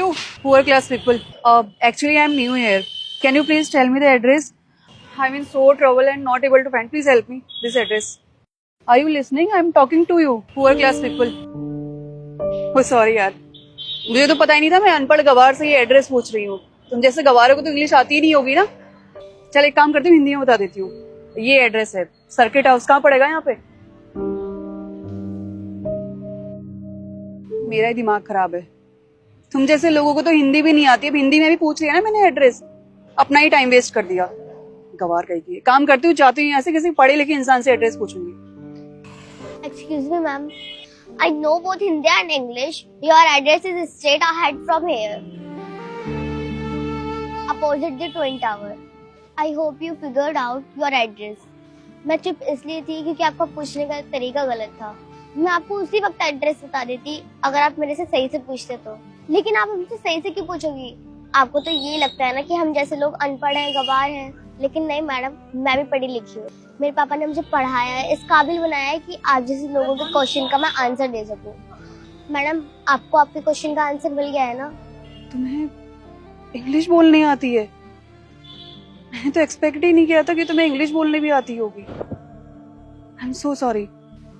you poor class people. Actually, I'm new here. Can you please tell me the address? I'm in so trouble and not able to find. Please help me. This address. Are you listening? I'm talking to you, poor class people. Oh, sorry यार. मुझे तो पता ही नहीं था मैं अनपढ़ गवार से ये एड्रेस पूछ रही हूँ. तुम जैसे गवारों को तो इंग्लिश आती ही नहीं होगी ना. चल एक काम करती हूँ, हिंदी में बता देती हूँ. ये एड्रेस है. सर्किट हाउस कहाँ पड़ेगा यहाँ पे? मेरा ही दिमाग खराब है. तुम जैसे लोगों को तो हिंदी भी नहीं आती. अब हिंदी में भी पूछ लिया ना मैंने एड्रेस. अपना ही टाइम वेस्ट कर दिया. गवार कहीं की. काम करती हूँ, जाती हूँ यहाँ से किसी पढ़े लिखे इंसान से एड्रेस पूछूंगी. Excuse me, ma'am. I know both Hindi and English. Your address is straight ahead from here. Opposite the Twin Tower. I hope you figured out your address. मैं चुप इसलिए थी क्योंकि आपका पूछने का तरीका गलत था. मैं आपको उसी वक्त एड्रेस बता देती अगर आप मेरे से सही से पूछते तो. लेकिन आप हमसे सही से क्यों पूछोगी? आपको तो ये लगता है ना कि हम जैसे लोग अनपढ़ हैं, गवार हैं. लेकिन नहीं मैडम, मैं भी पढ़ी लिखी हूँ. मेरे पापा ने मुझे पढ़ाया है, इस काबिल बनाया है कि आप जैसे लोगों के क्वेश्चन का मैं आंसर दे सकूं. मैडम, आपको आपके क्वेश्चन का आंसर मिल गया है ना? तुम्हें इंग्लिश बोलनी आती है? मैंने तो एक्सपेक्ट ही नहीं किया था कि तुम्हें इंग्लिश बोलने भी आती होगी. I am so sorry.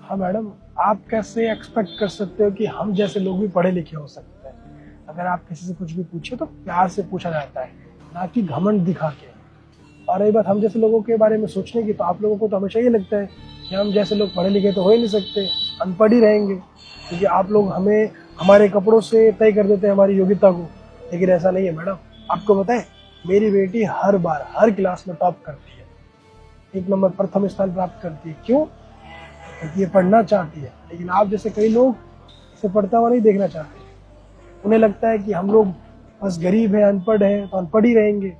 हाँ मैडम, आप कैसे एक्सपेक्ट कर सकते हो कि हम जैसे लोग भी पढ़े लिखे हो सकते हैं? अगर आप किसी से कुछ भी पूछे तो प्यार से पूछा जाता है, ना कि घमंड दिखा के. और रही बात हम जैसे लोगों के बारे में सोचने की, तो आप लोगों को तो हमेशा ये लगता है कि हम जैसे लोग पढ़े लिखे तो हो ही नहीं सकते, अनपढ़ ही रहेंगे, क्योंकि आप लोग हमें हमारे कपड़ों से तय कर देते हैं हमारी योग्यता को. लेकिन ऐसा नहीं है मैडम. आपको पता है, मेरी बेटी हर बार हर क्लास में टॉप करती है, 1 नंबर प्रथम स्थान प्राप्त करती है. क्यों? क्योंकि ये पढ़ना चाहती है. लेकिन आप जैसे कई लोग इसे पढ़ता हुआ नहीं देखना चाहते. उन्हें लगता है कि हम लोग बस गरीब हैं, अनपढ़ हैं, तो अनपढ़ ही रहेंगे.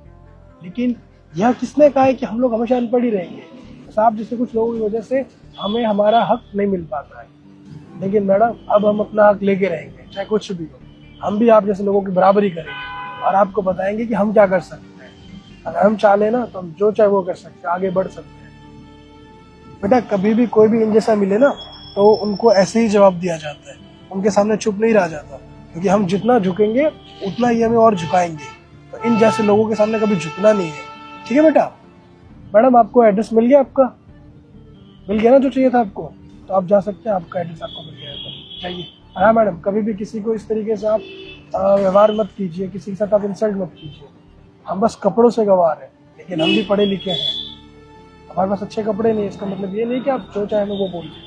लेकिन यह किसने कहा है कि हम लोग हमेशा अनपढ़ ही रहेंगे? बस आप जैसे कुछ लोगों की वजह से हमें हमारा हक नहीं मिल पाता है. लेकिन मैडम, अब हम अपना हक लेके रहेंगे, चाहे कुछ भी हो. हम भी आप जैसे लोगों की बराबरी करेंगे और आपको बताएंगे कि हम क्या कर सकते हैं. अगर हम चाह लें ना, तो हम जो चाहे वो कर सकते हैं, आगे बढ़ सकते हैं. बेटा, कभी भी कोई भी इन जैसा मिले ना, तो उनको ऐसे ही जवाब दिया जाता है. उनके सामने चुप नहीं रहा जाता, क्योंकि हम जितना झुकेंगे उतना ही हमें और झुकाएंगे. तो इन जैसे लोगों के सामने कभी झुकना नहीं है. ठीक है बेटा? मैडम, आपको एड्रेस मिल गया? आपका मिल गया ना जो चाहिए था आपको? तो आप जा सकते हैं. आपका एड्रेस आपको मिल गया है, तो जाइए. हाँ मैडम, कभी भी किसी को इस तरीके से आप व्यवहार मत कीजिए, किसी के साथ आप इंसल्ट मत कीजिए. हम बस कपड़ों से गवार हैं, लेकिन हम भी पढ़े लिखे हैं. हमारे पास अच्छे कपड़े नहीं, इसका मतलब ये नहीं कि आप जो चाहे वो बोलिए.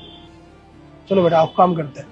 चलो बेटा, आप काम करते हैं.